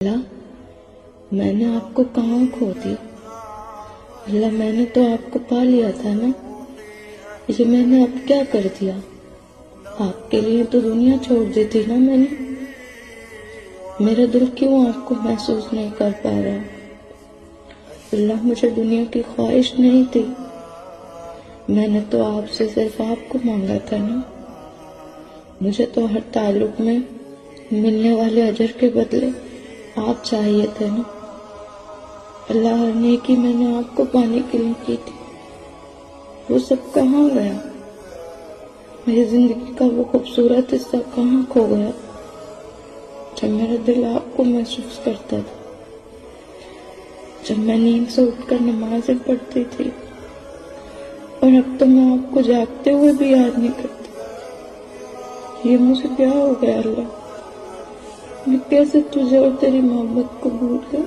اللہ میں نے آپ کو کہاں کھو دیا؟ اللہ میں نے تو آپ کو پا لیا تھا نا، یہ میں نے اب کیا کر دیا؟ آپ کے لیے تو دنیا چھوڑ دی تھی نا میں نے، میرا دل کیوں آپ کو محسوس نہیں کر پا رہا؟ اللہ مجھے دنیا کی خواہش نہیں تھی، میں نے تو آپ سے صرف آپ کو مانگا تھا نا، مجھے تو ہر تعلق میں ملنے والے اجر کے بدلے آپ چاہیے تھے نا۔ اللہ ہر نیکی میں نے آپ کو پانے کے لیے کی تھی، وہ سب کہاں گیا؟ میری زندگی کا وہ خوبصورت حصہ کہاں کھو گیا جب میرا دل آپ کو محسوس کرتا تھا، جب میں نیند سے اٹھ کر نمازیں پڑھتی تھی، اور اب تو میں آپ کو جاگتے ہوئے بھی یاد نہیں کرتی۔ یہ مجھے کیا ہو گیا اللہ؟ میں کیسے تجھے اور تیری محبت کو بھول گئی؟